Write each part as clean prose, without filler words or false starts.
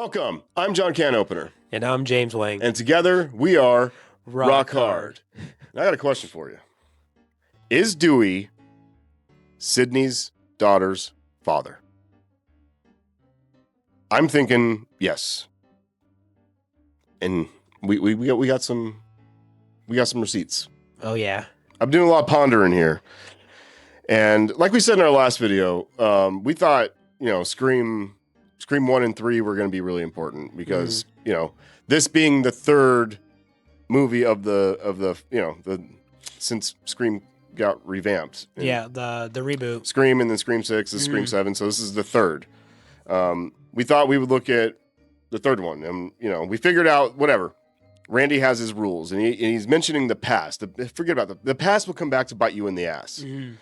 Welcome. I'm John Canopener. And I'm James Wang. And together we are Rock Hard. I got a question for you. Is Dewey Sydney's daughter's father? I'm thinking yes. And we got some receipts. Oh yeah. I'm doing a lot of pondering here. And like we said in our last video, we thought, Scream 1 and 3 were going to be really important because, this being the third movie of the since Scream got revamped. Yeah, the reboot. Scream and then Scream 6 is Scream 7, so this is the third. We thought we would look at the third one, and we figured out whatever. Randy has his rules, and he's mentioning the past. Forget about the past will come back to bite you in the ass. Mm-hmm.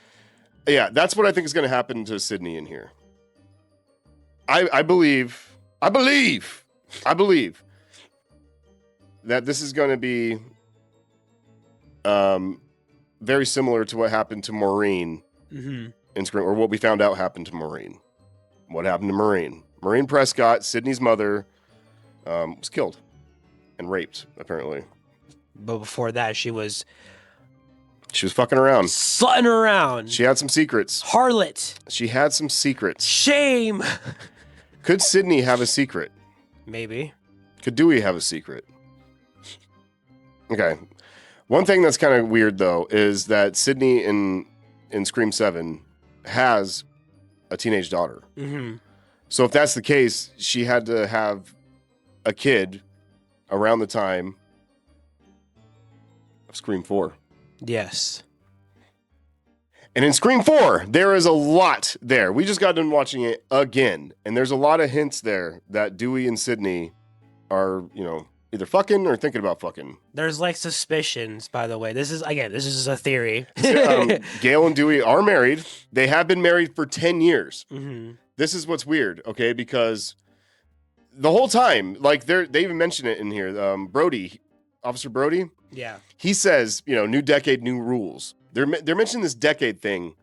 Yeah, that's what I think is going to happen to Sydney in here. I believe that this is going to be very similar to what happened to Maureen in Scream, or what we found out happened to Maureen. What happened to Maureen? Maureen Prescott, Sydney's mother, was killed and raped, apparently. But before that, she was fucking around. Slutting around. She had some secrets. Harlot. She had some secrets. Shame. Could Sydney have a secret? Maybe. Could Dewey have a secret? Okay. One thing that's kind of weird, though, is that Sydney in Scream 7 has a teenage daughter. Mm-hmm. So if that's the case, she had to have a kid around the time of Scream 4. Yes. And in Scream 4, there is a lot there. We just got done watching it again, and there's a lot of hints there that Dewey and Sydney are, either fucking or thinking about fucking. There's suspicions, by the way. This is a theory. Gail and Dewey are married. They have been married for 10 years. Mm-hmm. This is what's weird, okay? Because the whole time, they even mention it in here. Officer Brody. Yeah. He says, new decade, new rules. They're mentioning this decade thing,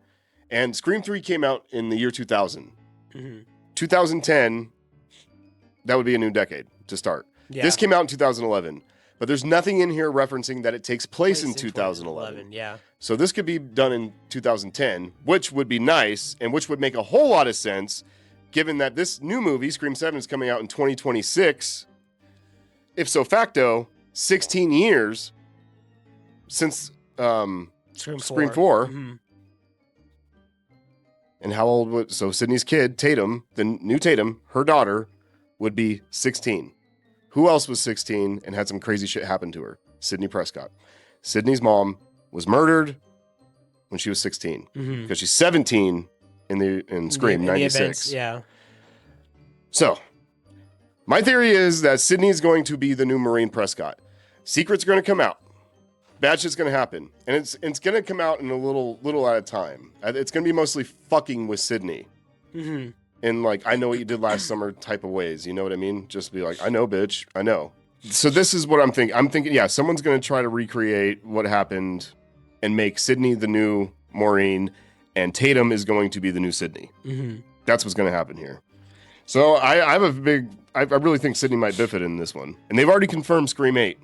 and Scream 3 came out in the year 2000. Mm-hmm. 2010, that would be a new decade to start. Yeah. This came out in 2011, but there's nothing in here referencing that it takes place in 2011. Yeah. So this could be done in 2010, which would be nice, and which would make a whole lot of sense, given that this new movie, Scream 7, is coming out in 2026. If so facto, 16 years since Scream 4. Mm-hmm. And how old would... So Sydney's kid, Tatum, the new Tatum, her daughter, would be 16. Who else was 16 and had some crazy shit happen to her? Sydney Prescott. Sydney's mom was murdered when she was 16. Mm-hmm. Because she's 17 in Scream 96. Events, yeah. So, my theory is that Sydney's going to be the new Maureen Prescott. Secrets are going to come out. Bad shit's going to happen. And it's going to come out in a little at a time. It's going to be mostly fucking with Sydney. Mm-hmm. In I know what you did last summer type of ways. You know what I mean? Just be like, I know, bitch. I know. So this is what I'm thinking. I'm thinking, yeah, someone's going to try to recreate what happened and make Sydney the new Maureen, and Tatum is going to be the new Sydney. Mm-hmm. That's what's going to happen here. So I really think Sydney might biff it in this one. And they've already confirmed Scream 8.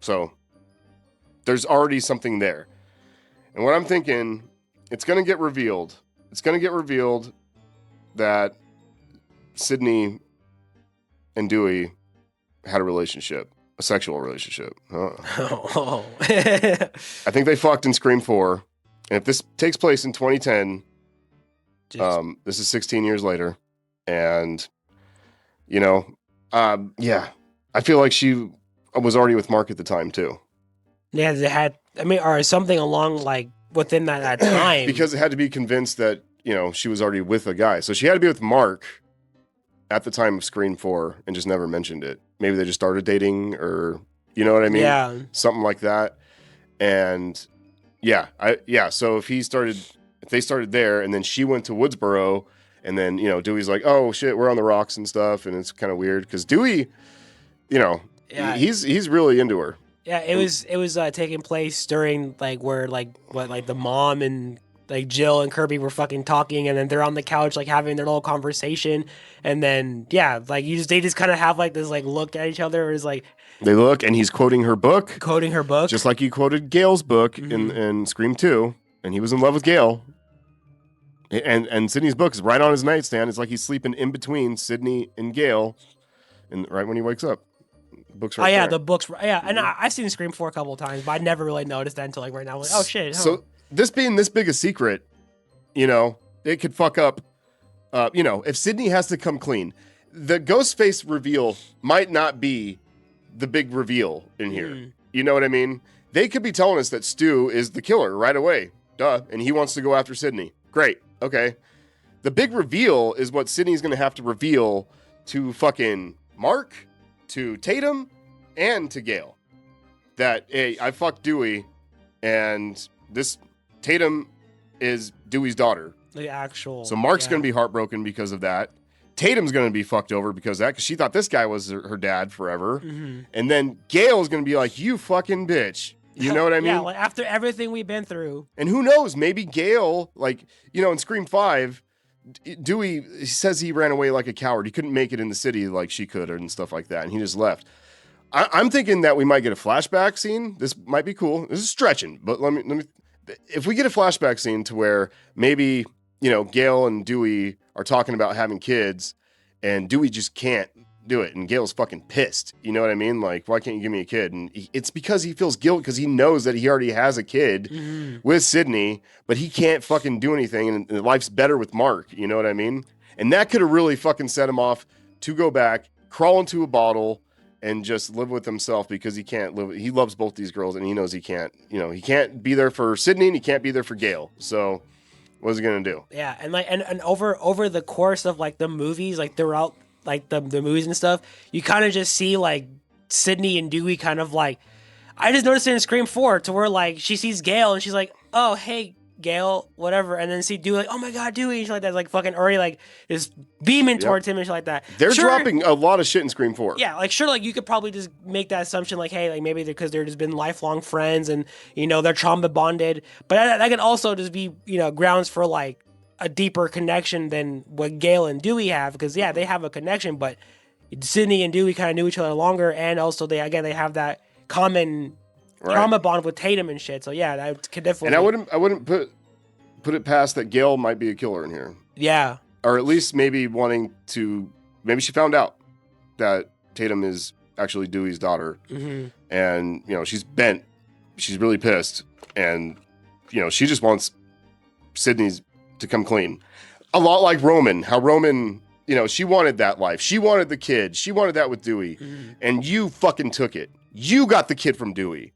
So... there's already something there. And what I'm thinking, it's going to get revealed. It's going to get revealed that Sydney and Dewey had a relationship, a sexual relationship. Oh. I think they fucked in Scream 4. And if this takes place in 2010, this is 16 years later. And, yeah, I feel like she was already with Mark at the time, too. Yeah, they had, or something along within that time. Because it had to be convinced that, she was already with a guy. So she had to be with Mark at the time of Scream 4 and just never mentioned it. Maybe they just started dating or, you know what I mean? Yeah. Something like that. And so if they started there and then she went to Woodsboro and then, Dewey's like, oh shit, we're on the rocks and stuff. And it's kind of weird because Dewey, he's really into her. Yeah, it was taking place during where the mom and like Jill and Kirby were fucking talking, and then they're on the couch like having their little conversation, and then like they just kind of have like this like look at each other, it's like they look, and he's quoting her book, just like he quoted Gail's book in Scream 2, and he was in love with Gail. And Sidney's book is right on his nightstand. It's like he's sleeping in between Sidney and Gail, and right when he wakes up, the book's right there. The book's and I've seen Scream 4 a couple of times, but I never really noticed that until like right now. I'm like, oh shit. Huh. So this being this big a secret, it could fuck up. If Sidney has to come clean, the Ghostface reveal might not be the big reveal in here. You know what I mean? They could be telling us that Stu is the killer right away. Duh. And he wants to go after Sidney. Great. Okay. The big reveal is what Sidney's going to have to reveal to fucking Mark, to Tatum, and to Gail. That, hey, I fucked Dewey, and this Tatum is Dewey's daughter. The actual. So Mark's going to be heartbroken because of that. Tatum's going to be fucked over because of that, because she thought this guy was her dad forever. And then Gail's going to be like, you fucking bitch. You know what I mean? Yeah, like after everything we've been through. And who knows? Maybe Gail, in Scream 5, Dewey, he says he ran away like a coward. He couldn't make it in the city like she could and stuff like that. And he just left. I'm thinking that we might get a flashback scene. This might be cool. This is stretching, but let me. If we get a flashback scene to where maybe, Gail and Dewey are talking about having kids and Dewey just can't do it. And Gail's fucking pissed. You know what I mean? Like, why can't you give me a kid? And it's because he feels guilt because he knows that he already has a kid with Sidney, but he can't fucking do anything. And life's better with Mark. You know what I mean? And that could have really fucking set him off to go back, crawl into a bottle, and just live with himself because he can't live. He loves both these girls and he knows he can't, he can't be there for Sidney and he can't be there for Gail. So what's he going to do? Yeah. And and over the course of like the movies, like throughout like the movies and stuff, you kind of just see like Sidney and Dewey kind of like, I just noticed it in Scream 4 to where like she sees Gail and she's like, oh, hey, Gail, whatever. And then see Dewey like, oh my God, Dewey. And shit like that. Like fucking already like is beaming towards him and shit like that. They're dropping a lot of shit in Scream 4. Yeah. Like sure. Like you could probably just make that assumption like, hey, like maybe because they're just been lifelong friends and, they're trauma bonded. But that could also just be, grounds for like a deeper connection than what Gail and Dewey have, because they have a connection, but Sidney and Dewey kind of knew each other longer, and also they have that common trauma bond with Tatum and shit. So that could definitely. And I wouldn't put it past that Gail might be a killer in here. Yeah. Or at least maybe maybe she found out that Tatum is actually Dewey's daughter, and she's bent, she's really pissed, and she just wants Sidney's to come clean. A lot like Roman, how Roman, she wanted that life. She wanted the kid. She wanted that with Dewey. And you fucking took it. You got the kid from Dewey.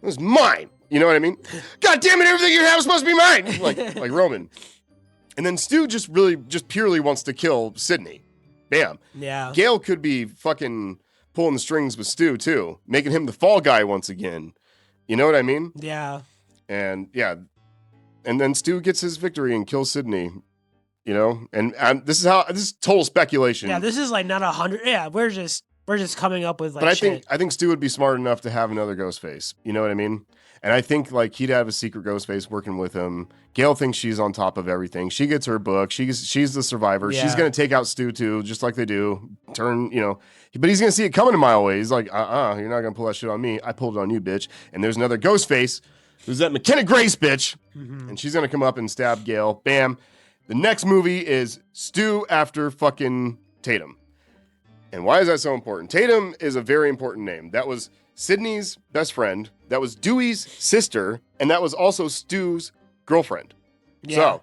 It was mine. You know what I mean? God damn it, everything you have is supposed to be mine. Like Roman. And then Stu just purely wants to kill Sidney. Bam. Yeah. Gail could be fucking pulling the strings with Stu too, making him the fall guy once again. You know what I mean? Yeah. And and then Stu gets his victory and kills Sidney, and this is total speculation. Yeah, this is like not 100. Yeah, we're just coming up with like. But I think Stu would be smart enough to have another Ghostface. You know what I mean? And I think like he'd have a secret Ghostface working with him. Gail thinks she's on top of everything. She gets her book. She's the survivor. Yeah. She's gonna take out Stu too, just like they do. But he's gonna see it coming a mile away. He's like, you're not gonna pull that shit on me. I pulled it on you, bitch. And there's another Ghostface. Who's that McKenna Grace bitch? And she's gonna come up and stab Gail. Bam. The next movie is Stu after fucking Tatum. And why is that so important? Tatum is a very important name. That was Sidney's best friend. That was Dewey's sister. And that was also Stu's girlfriend. Yeah. So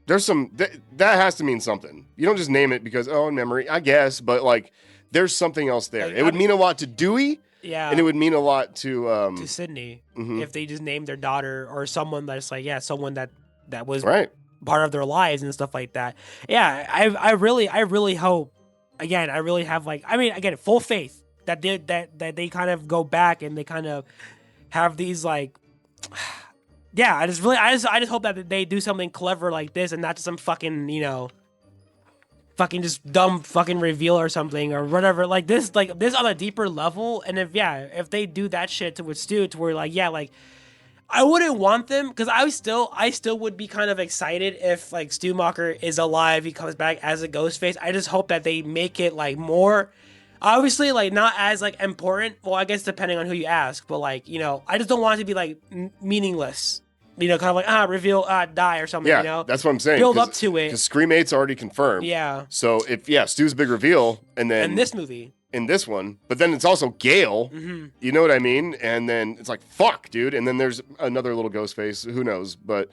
there's that has to mean something. You don't just name it because, in memory, I guess. But like, there's something else there. It would mean a lot to Dewey. Yeah. And it would mean a lot to Sidney if they just named their daughter or someone that's like, someone that was part of their lives and stuff like that. Yeah, I really hope, again, I really have like, again, full faith that they kind of go back and they kind of have these like, I just hope that they do something clever like this and not just some fucking, fucking just dumb fucking reveal or something or whatever, like this on a deeper level. And if they do that shit with Stu to where like I wouldn't want them because I still would be kind of excited if like Stumacher is alive, he comes back as a Ghostface. I just hope that they make it like more, obviously like not as like important. Well, I guess depending on who you ask, but like I just don't want it to be like meaningless. Kind of like reveal, die or something. Yeah, that's what I'm saying. Build up to it because Scream 8's already confirmed. Yeah. So if Stu's big reveal, and then in this movie. In this one, but then it's also Gale. Mm-hmm. You know what I mean? And then it's like, fuck, dude. And then there's another little Ghostface. Who knows? But,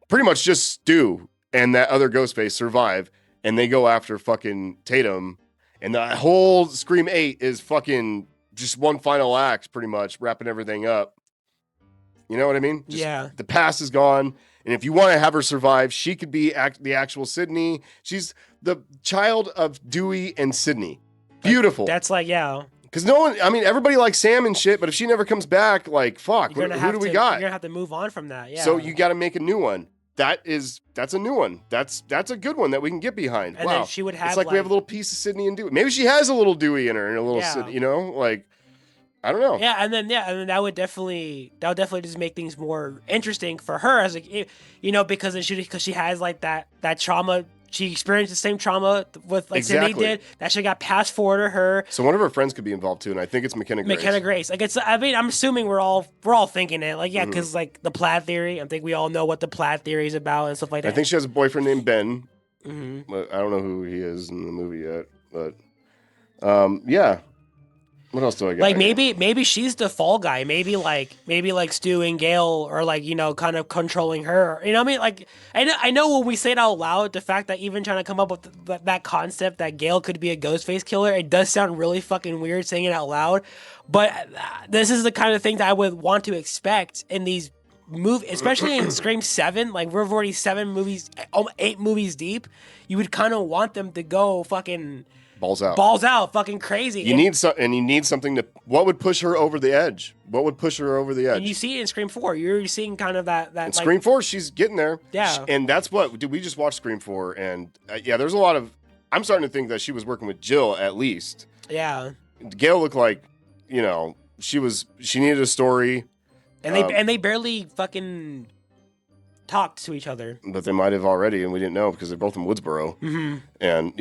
pretty much just Stu and that other Ghostface survive. And they go after fucking Tatum. And the whole Scream 8 is fucking just one final act, pretty much, wrapping everything up. You know what I mean? Yeah. The past is gone. And if you want to have her survive, she could be the actual Sydney. She's the child of Dewey and Sydney. Beautiful. That's like, yeah. Because everybody likes Sam and shit, but if she never comes back, like, fuck, who do we got? You're gonna have to move on from that, yeah. So you got to make a new one. That's a new one. That's a good one that we can get behind. And wow. then she would have it's like we have a little piece of Sydney and Dewey. Maybe she has a little Dewey in her and a little Sydney, like, I don't know. Yeah, and then that would definitely just make things more interesting for her as because she has like that trauma. She experienced the same trauma with like Sydney did. That shit got passed forward to her. So one of her friends could be involved too, and I think it's McKenna Grace. Like I'm assuming we're all thinking it. Like because like the Plaid theory. I think we all know what the Plaid theory is about and stuff like that. I think she has a boyfriend named Ben. Mm-hmm. But I don't know who he is in the movie yet. But yeah. What else do I got? Like maybe she's the fall guy. Maybe like Stu and Gale are like kind of controlling her. You know what I mean? Like I know when we say it out loud, the fact that even trying to come up with that concept that Gale could be a Ghostface killer, it does sound really fucking weird saying it out loud. But this is the kind of thing that I would want to expect in these movies, especially in Scream 7. Like we're already 8 movies deep. You would kind of want them to go fucking. Balls out, fucking crazy. You need something to. What would push her over the edge? And you see it in Scream 4. You're seeing kind of that. In Scream 4, she's getting there. Yeah. And that's what. Dude, we just watched Scream 4, and there's a lot of. I'm starting to think that she was working with Jill at least. Yeah. Gail looked like, she needed a story. And they barely fucking talked to each other. But they might have already, and we didn't know because they're both in Woodsboro. Mm-hmm. And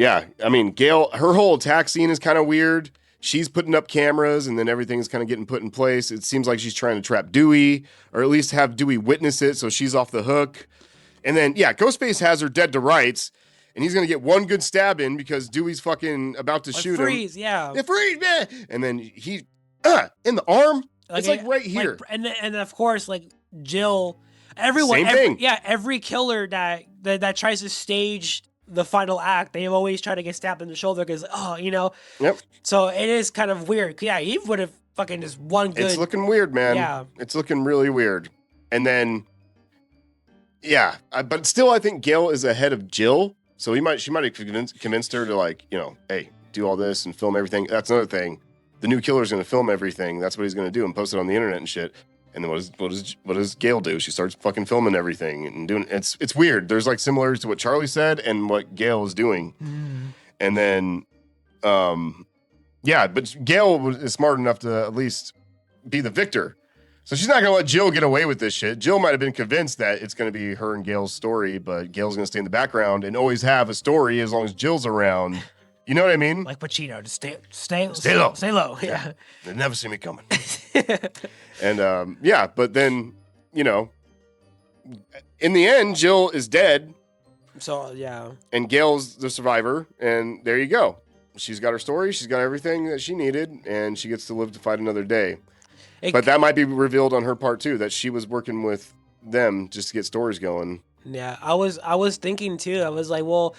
Gail, her whole attack scene is kind of weird. She's putting up cameras, and then everything's kind of getting put in place. It seems like she's trying to trap Dewey, or at least have Dewey witness it, so she's off the hook. And then, Ghostface has her dead to rights, and he's going to get one good stab in because Dewey's fucking about to shoot freeze, him. Yeah, freeze, man! And then he, in the arm. It's like right here. And of course, like Jill... Everyone, every killer that tries to stage the final act, they always try to get stabbed in the shoulder because, Yep. So it is kind of weird. Yeah, he would have fucking just one good. It's looking weird, man. Yeah. It's looking really weird. And then, but still, I think Gail is ahead of Jill. So she might have convinced her to like, hey, do all this and film everything. That's another thing. The new killer's going to film everything. That's what he's going to do and post it on the internet and shit. And then what does Gail do? She starts fucking filming everything and doing it's weird. There's like similarities to what Charlie said and what Gail is doing. Mm. And then but Gail is smart enough to at least be the victor. So she's not going to let Jill get away with this shit. Jill might have been convinced that it's going to be her and Gail's story, but Gail's going to stay in the background and always have a story as long as Jill's around. You know what I mean? Like Pacino, just stay low. Stay low. Yeah. They never see me coming. And but then, in the end, Jill is dead. So, yeah. And Gail's the survivor, and there you go. She's got her story, she's got everything that she needed, and she gets to live to fight another day. But that might be revealed on her part too, that she was working with them just to get stories going. Yeah, I was thinking too. I was like, well,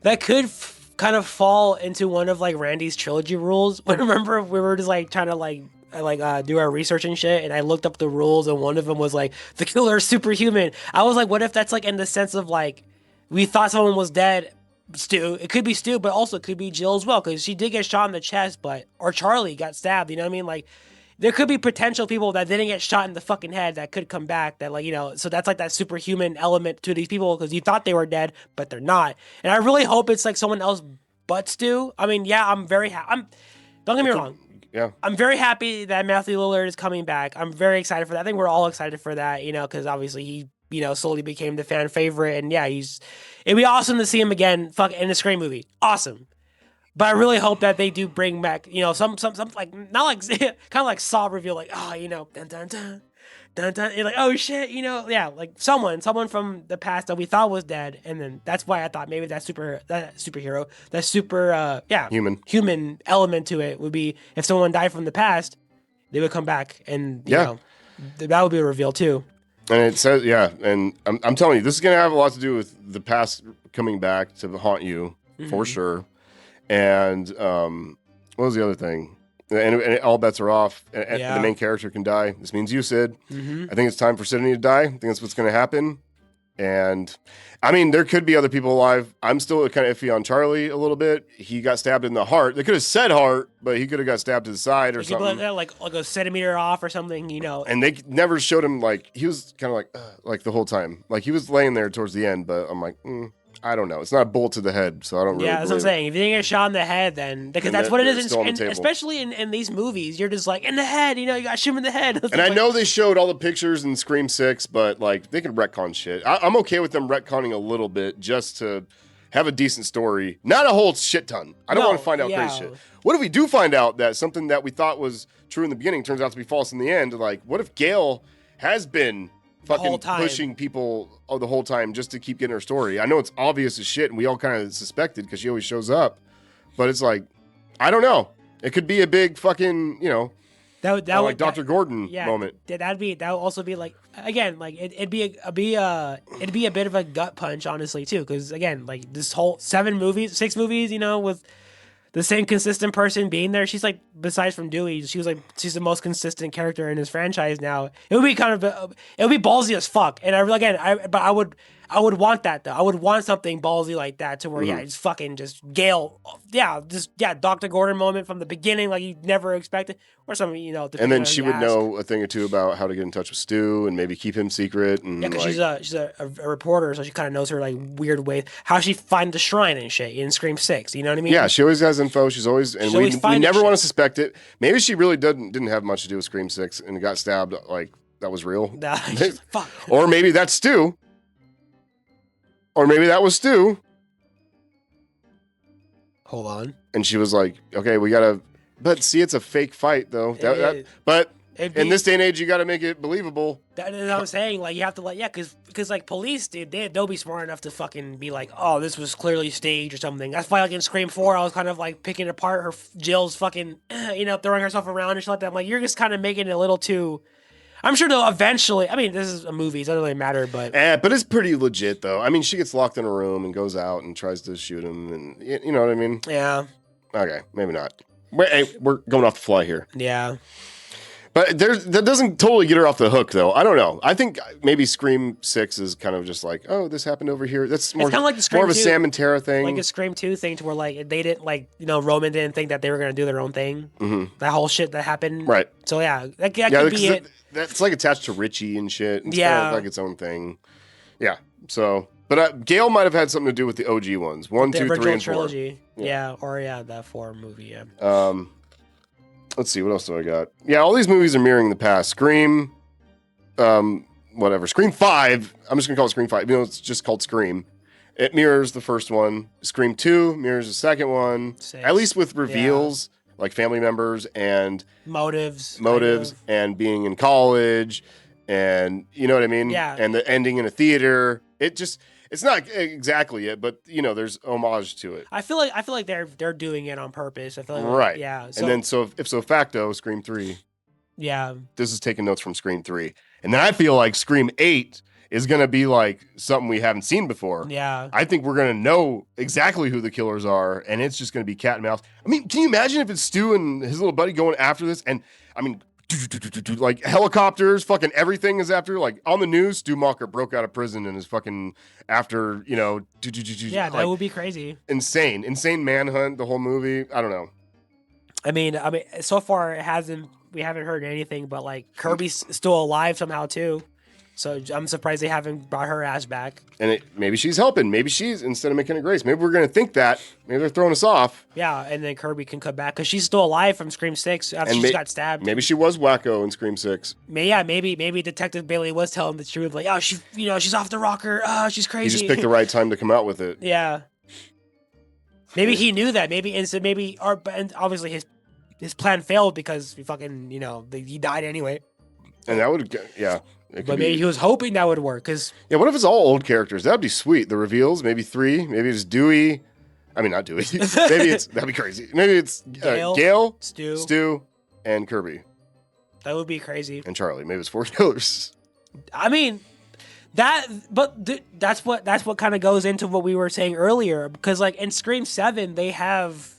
that could kind of fall into one of like Randy's trilogy rules. But remember, we were just like trying to do our research and shit, and I looked up the rules, and one of them was like the killer is superhuman. I was like, what if that's like in the sense of like we thought someone was dead, Stu. It could be Stu, but also it could be Jill as well because she did get shot in the chest, or Charlie got stabbed. You know what I mean? Like there could be potential people that didn't get shot in the fucking head that could come back. That so that's like that superhuman element to these people because you thought they were dead, but they're not. And I really hope it's like someone else but Stu. I mean, yeah, I'm very happy. Don't get me wrong. I'm very happy that Matthew Lillard is coming back. I'm very excited for that. I think we're all excited for that, because obviously he, slowly became the fan favorite. And yeah, it'd be awesome to see him again in a Scream movie. Awesome. But I really hope that they do bring back, some like, not like, kind of like Saw reveal, like, dun dun dun. Dun, dun. You're like, oh shit, like someone from the past that we thought was dead, and then that's why I thought maybe that superhero, that super human element to it would be if someone died from the past, they would come back, and that would be a reveal too. And it says, and I'm telling you, this is gonna have a lot to do with the past coming back to haunt you for sure. And what was the other thing? And all bets are off. And the main character can die. This means you, Sid. I think it's time for Sydney to die. I think that's what's going to happen. And I mean, there could be other people alive. I'm still kind of iffy on Charlie a little bit. He got stabbed in the heart. They could have said heart, but he could have got stabbed to the side or something. Like a centimeter off or something, And they never showed him, like, he was kind of like the whole time. Like, he was laying there towards the end, but I'm like, I don't know. It's not a bullet to the head, so I don't really. Yeah, that's what I'm saying. If you didn't get shot in the head, then because that's what it is, and especially in these movies, you're just like in the head. You got to shoot him in the head. And I know they showed all the pictures in Scream 6, but like they can retcon shit. I'm okay with them retconning a little bit just to have a decent story, not a whole shit ton. I don't want to find out crazy shit. What if we do find out that something that we thought was true in the beginning turns out to be false in the end? Like, what if Gail has been fucking pushing people the whole time just to keep getting her story? I know it's obvious as shit, and we all kind of suspected because she always shows up. But it's like, I don't know. It could be a big fucking, like Dr. Gordon moment. That would also be like, again, like it'd be a bit of a gut punch, honestly, too, because again, like this whole 6 movies, with the same consistent person being there. She's like, besides from Dewey, she's the most consistent character in his franchise now. It would be it would be ballsy as fuck. And I would want that though. I would want something ballsy like that to where it's fucking just Gale, Dr. Gordon moment from the beginning, like you never expected, or something, and then she would know a thing or two about how to get in touch with Stu and maybe keep him secret. And because she's a reporter, so she kind of knows her like weird ways, how she find the shrine and shit in Scream 6. You know what I mean? Yeah, she always has info. She's always, and we never want to suspect it. Maybe she really didn't have much to do with Scream 6 and got stabbed like that was real. Fuck. Or maybe that's Stu. Or maybe that was Stu. Hold on. And she was like, okay, we got to... But see, it's a fake fight, though. But in this day and age, you got to make it believable. That is what I'm saying. Like, you have to, like, because like, police, dude, they'll be smart enough to fucking be like, oh, this was clearly staged or something. That's why, like, in Scream 4, I was kind of, like, picking apart Jill's fucking, throwing herself around and shit like that. I'm like, you're just kind of making it a little too... I'm sure they'll eventually... I mean, this is a movie. It doesn't really matter, but... But it's pretty legit, though. I mean, she gets locked in a room and goes out and tries to shoot him, and you know what I mean? Yeah. Okay, maybe not. We're going off the fly here. Yeah. But that doesn't totally get her off the hook, though. I don't know. I think maybe Scream 6 is kind of just like, oh, this happened over here. That's more, kind of like the Scream more of a 2, Sam and Tara thing. Like a Scream 2 thing to where, like, they didn't, like, Roman didn't think that they were going to do their own thing. Mm-hmm. That whole shit that happened. Right. So, yeah, that could be it. That's, like, attached to Richie and shit. It's kind of like its own thing. Yeah. So, but Gail might have had something to do with the OG ones. 1, 2, 3, and 4. Trilogy. Yeah. Or, that 4 movie, yeah. Let's see, what else do I got? Yeah, all these movies are mirroring the past. Scream, whatever. Scream 5, I'm just going to call it Scream 5. It's just called Scream. It mirrors the first one. Scream 2 mirrors the second one. 6. At least with reveals, like family members and... Motives. And being in college. And, you know what I mean? Yeah. And the ending in a theater. It's not exactly it, but there's homage to it. I feel like they're doing it on purpose. I feel like right, yeah. So, and then so facto, Scream 3. Yeah, this is taking notes from Scream 3, and then I feel like Scream 8 is gonna be like something we haven't seen before. Yeah, I think we're gonna know exactly who the killers are, and it's just gonna be cat and mouse. I mean, can you imagine if it's Stu and his little buddy going after this? And I mean, like helicopters, fucking everything is after. Like on the news, Stu Macher broke out of prison and is fucking after. Yeah, that would be crazy. Insane manhunt. The whole movie. I don't know. I mean, so far we haven't heard anything, but like Kirby's still alive somehow too. So I'm surprised they haven't brought her ass back. And maybe she's helping. Maybe she's, instead of making a Grace, maybe we're going to think that. Maybe they're throwing us off. Yeah, and then Kirby can come back because she's still alive from Scream 6 after she got stabbed. Maybe she was wacko in Scream 6. Maybe Detective Bailey was telling the truth. Like, oh, she's off the rocker. Oh, she's crazy. He just picked the right time to come out with it. Yeah. Maybe he knew that. And obviously his plan failed because he died anyway. And that would, yeah. But maybe he was hoping that would work. Yeah, what if it's all old characters? That'd be sweet. The reveals, maybe 3. Maybe it's Dewey. I mean, not Dewey. That'd be crazy. Maybe it's Gale, Stu, and Kirby. That would be crazy. And Charlie. Maybe it's 4 killers. I mean, that's what kind of goes into what we were saying earlier. Because like in Scream 7, they have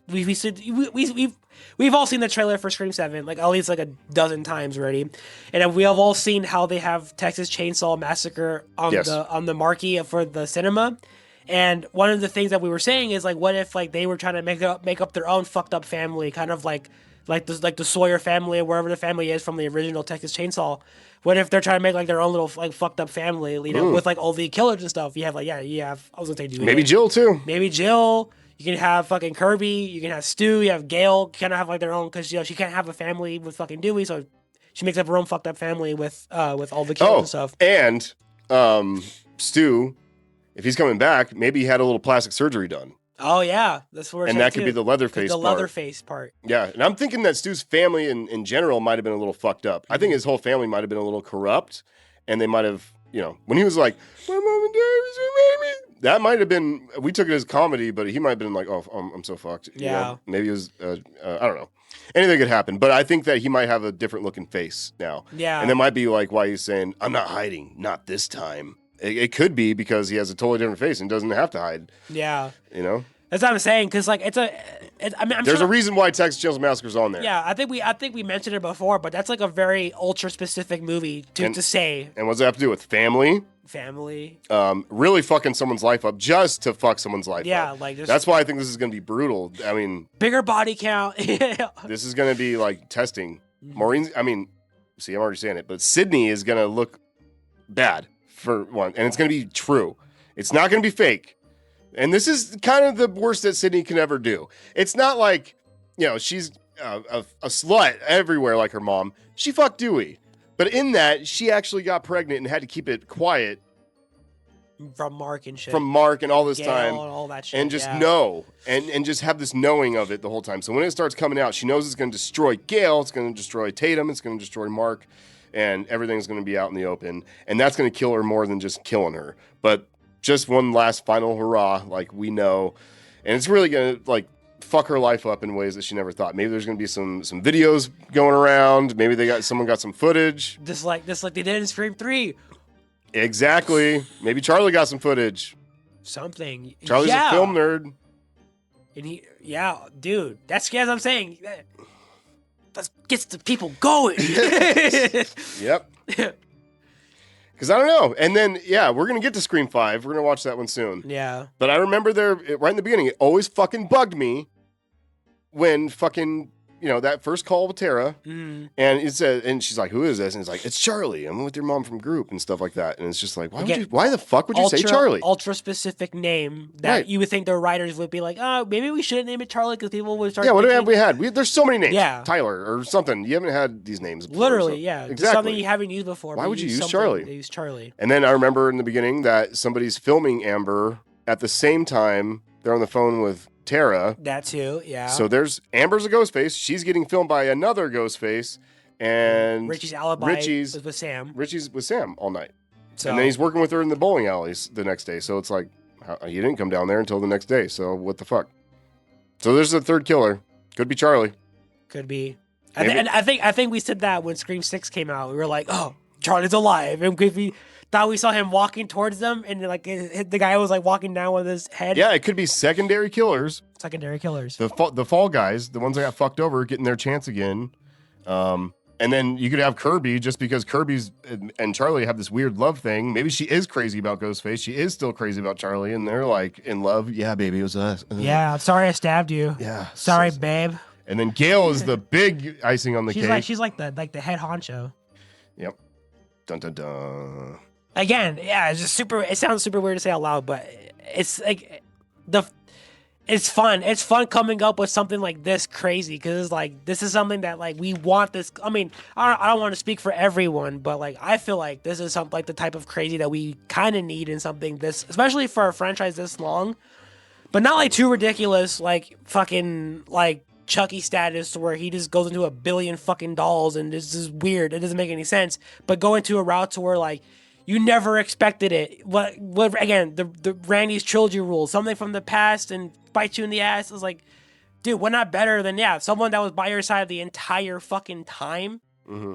we've all seen the trailer for Scream 7 like at least like a dozen times already, and we have all seen how they have Texas Chainsaw Massacre on the marquee for the cinema. And one of the things that we were saying is like, what if like they were trying to make up their own fucked up family, kind of like the Sawyer family or wherever the family is from the original Texas Chainsaw. What if they're trying to make like their own little like fucked up family, with like all the killers and stuff? You have I was gonna say Dewey. Maybe Jill too. Maybe Jill. You can have fucking Kirby. You can have Stu. You have Gale. Kind of have like their own because she can't have a family with fucking Dewey, so she makes up her own fucked up family with all the killers and stuff. And Stu, if he's coming back, maybe he had a little plastic surgery done. Oh yeah, that's where. And that could be the Leatherface. The Leatherface part. Yeah, and I'm thinking that Stu's family in general might have been a little fucked up. I think his whole family might have been a little corrupt, and they might have, when he was like, "My mom and dad was me," that might have been. We took it as comedy, but he might have been like, "Oh, I'm so fucked." Yeah. Maybe it was. I don't know. Anything could happen, but I think that he might have a different looking face now. Yeah. And that might be like why he's saying, "I'm not hiding, not this time." It could be because he has a totally different face and doesn't have to hide. Yeah. That's what I'm saying, because like there's a reason why Texas Chainsaw Massacre's on there. Yeah, I think we mentioned it before, but that's like a very ultra specific movie to say. And what's that have to do with family? Family. Really fucking someone's life up just to fuck someone's life up. Yeah, like that's why I think this is gonna be brutal. I mean, bigger body count. This is gonna be like testing. Maureen's. I mean, see, I'm already saying it, but Sydney is gonna look bad for one, and it's gonna be true. It's not gonna be fake. And this is kind of the worst that Sydney can ever do. It's not like, she's a slut everywhere like her mom. She fucked Dewey. But in that, she actually got pregnant and had to keep it quiet. From Mark and shit. From Mark and all this time. And all that shit. And just know. And just have this knowing of it the whole time. So when it starts coming out, she knows it's going to destroy Gale. It's going to destroy Tatum. It's going to destroy Mark. And everything's going to be out in the open. And that's going to kill her more than just killing her. But just one last final hurrah, like we know. And it's really going to, like, fuck her life up in ways that she never thought. Maybe there's going to be some videos going around. Maybe someone got some footage. Just like they did in Scream 3. Exactly. Maybe Charlie got some footage. Something. Charlie's a film nerd. And dude, that's as I'm saying. That gets the people going. Yep. Because I don't know. And then, we're going to get to Scream 5. We're going to watch that one soon. Yeah. But I remember right in the beginning, it always fucking bugged me when fucking, that first call with Tara. And it said, and she's like, who is this? And it's like, it's Charlie. I'm with your mom from group and stuff like that. And it's just like, why the fuck would you say Charlie? Ultra specific name that you would think the writers would be like, oh, maybe we shouldn't name it Charlie because people would start. Yeah, what have we had? There's so many names. Yeah. Tyler or something. You haven't had these names before. Literally, yeah. Exactly. Something you haven't used before. Why would you use Charlie? They use Charlie. And then I remember in the beginning that somebody's filming Amber at the same time they're on the phone with Tara. That too, yeah. So there's Amber's a ghost face. She's getting filmed by another ghost face. And Richie's alibi was with Sam. Richie's with Sam all night. So, and then he's working with her in the bowling alleys the next day. So it's like, he didn't come down there until the next day. So what the fuck? So there's the third killer. Could be Charlie. Could be. And I think we said that when Scream 6 came out. We were like, oh, Charlie's alive. And we thought we saw him walking towards them, and like the guy was like walking down with his head. Yeah, it could be secondary killers. Secondary killers. The fall guys, the ones that got fucked over, getting their chance again. And then you could have Kirby, just because Kirby's and Charlie have this weird love thing. Maybe she is crazy about Ghostface. She is still crazy about Charlie, and they're like in love. Yeah, baby, it was us. Yeah, I'm sorry I stabbed you. Yeah, sorry, babe. And then Gale is the big icing on the cake. She's like the head honcho. Yep. Dun dun dun. Again, yeah, it's just super. It sounds super weird to say out loud, but it's like it's fun. It's fun coming up with something like this crazy because it's like this is something that like we want this. I mean, I don't want to speak for everyone, but like I feel like this is something like the type of crazy that we kind of need in something this, especially for a franchise this long, but not like too ridiculous, like fucking like Chucky status where he just goes into a billion fucking dolls and this is weird. It doesn't make any sense. But go into a route to where like you never expected it. What again? The Randy's trilogy rule, something from the past and bite you in the ass. Is like, dude, we're not better than someone that was by your side the entire fucking time,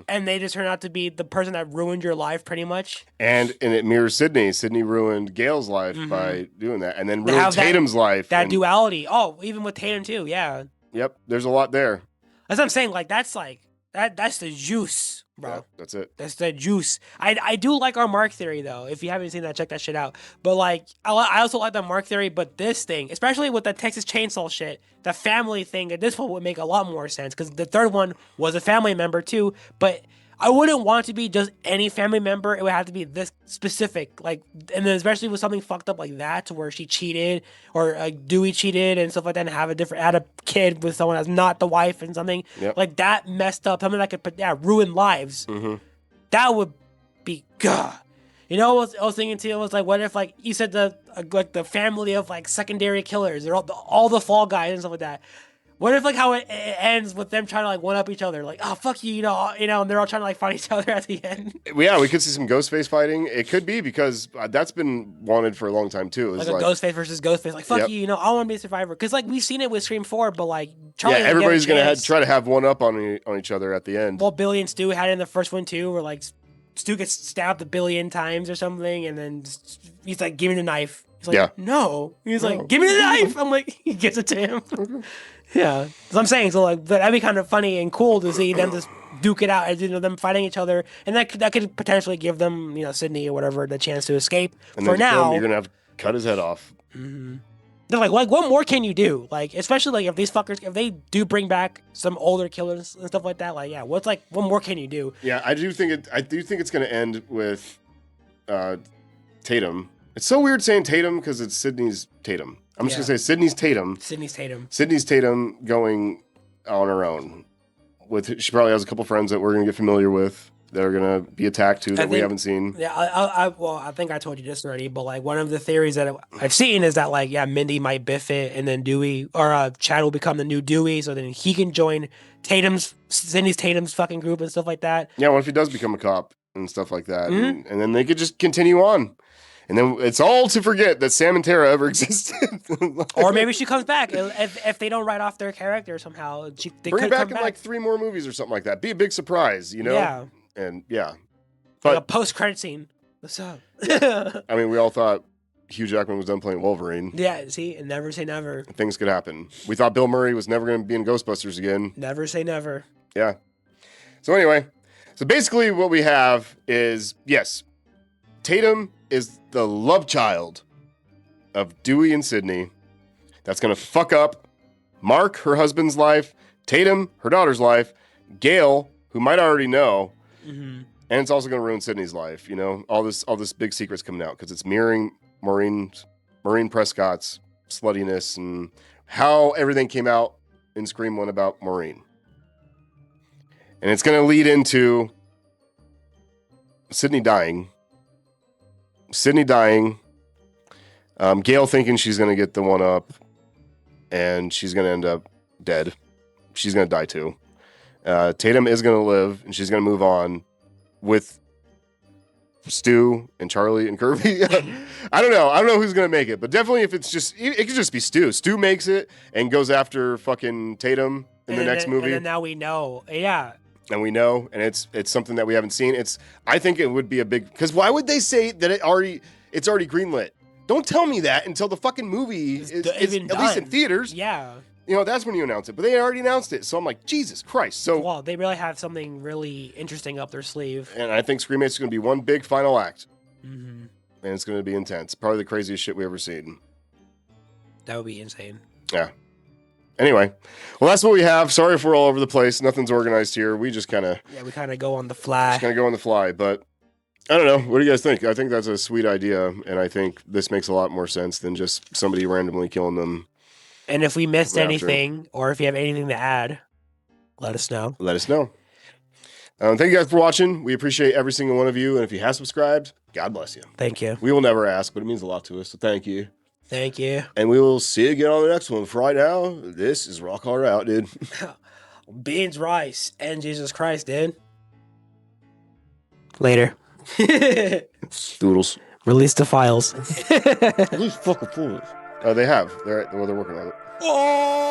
and they just turn out to be the person that ruined your life pretty much. And it mirrors Sydney. Sydney ruined Gail's life by doing that, and then ruined Tatum's life. That duality. Oh, even with Tatum too. Yeah. Yep. There's a lot there. That's what I'm saying. Like that's the juice, bro. Yeah, that's it. That's the juice. I do like our Mark theory though. If you haven't seen that, check that shit out. But like, I also like the Mark theory. But this thing, especially with the Texas Chainsaw shit, the family thing at this point would make a lot more sense because the third one was a family member too. But I wouldn't want it to be just any family member. It would have to be this specific, like, and then especially with something fucked up like that, to where she cheated or Dewey cheated and stuff like that, and had a kid with someone that's not the wife and something like that messed up, something that could ruin lives. That would be God. You know what I was thinking too? It was like, what if like you said the family of like secondary killers, they're all the fall guys and stuff like that. What if like how it ends with them trying to like one up each other, like oh fuck you, you know, and they're all trying to like fight each other at the end. Yeah, we could see some Ghostface fighting. It could be because that's been wanted for a long time too. Like a Ghostface versus Ghostface, like fuck you, you know, I want to be a survivor because like we've seen it with Scream 4, but like Charlie everybody's gonna try to have one up on each other at the end. Well, Billy and Stu had it in the first one too, where like Stu gets stabbed a billion times or something, and then he's like, "Give me the knife." He's like, "No." He's like, "Give me the knife." I'm like, he gives it to him. Yeah, so I'm saying, so like that'd be kind of funny and cool to see them just duke it out, as you know, them fighting each other, and that could potentially give them, you know, Sydney or whatever, the chance to escape. And for now, you're gonna have to cut his head off. They're like, what more can you do? Like, especially like if these fuckers, if they do bring back some older killers and stuff like that, like, yeah, what more can you do? Yeah, I do think it's gonna end with Tatum. It's so weird saying Tatum because it's Sydney's Tatum. I'm just gonna say Sydney's Tatum. Sydney's Tatum going on her own. She probably has a couple friends that we're gonna get familiar with that are gonna be attacked too that we haven't seen. Yeah, I think I told you this already, but like one of the theories that I've seen is that like Mindy might biff it, and then Dewey or Chad will become the new Dewey, so then he can join Sydney's Tatum's fucking group and stuff like that. Yeah, what if he does become a cop and stuff like that, and then they could just continue on. And then it's all to forget that Sam and Tara ever existed. Or maybe she comes back if they don't write off their character somehow. They bring her back in like 3 more movies or something like that. Be a big surprise, you know? Yeah. And yeah. But like a post-credit scene. What's up? I mean, we all thought Hugh Jackman was done playing Wolverine. Yeah, see? And never say never. Things could happen. We thought Bill Murray was never going to be in Ghostbusters again. Never say never. Yeah. So anyway, basically what we have is, yes, Tatum is the love child of Dewey and Sydney. That's going to fuck up Mark, her husband's life, Tatum, her daughter's life, Gail, who might already know, and it's also going to ruin Sydney's life. You know, all this big secret's coming out because it's mirroring Maureen Prescott's sluttiness and how everything came out in Scream 1 about Maureen. And it's going to lead into Sydney dying, Gail thinking she's going to get the one up, and she's going to end up dead. She's going to die too. Tatum is going to live, and she's going to move on with Stu and Charlie and Kirby. I don't know who's going to make it, but definitely if it's just, it could just be Stu. Stu makes it and goes after fucking Tatum in the next movie. And then now we know. Yeah. And we know, and it's something that we haven't seen. I think it would be a big, because why would they say that it's already greenlit? Don't tell me that until the fucking movie is at least in theaters. Yeah. You know, that's when you announce it. But they already announced it, so I'm like, Jesus Christ. So, well, they really have something really interesting up their sleeve. And I think Scream 8 is going to be one big final act. And it's going to be intense. Probably the craziest shit we ever seen. That would be insane. Yeah. Anyway, well, that's what we have. Sorry if we're all over the place. Nothing's organized here. We just kind of... Yeah, we kind of go on the fly. Just kind of go on the fly. But I don't know. What do you guys think? I think that's a sweet idea, and I think this makes a lot more sense than just somebody randomly killing them. And if we missed anything, or if you have anything to add, let us know. Let us know. Thank you guys for watching. We appreciate every single one of you, and if you have subscribed, God bless you. Thank you. We will never ask, but it means a lot to us, so thank you. Thank you. And we will see you again on the next one. For right now, this is Rock Hard Out, dude. Beans, rice, and Jesus Christ, dude. Later. Doodles. Release the files. Release fucking fools. They have. They're working on it. Oh!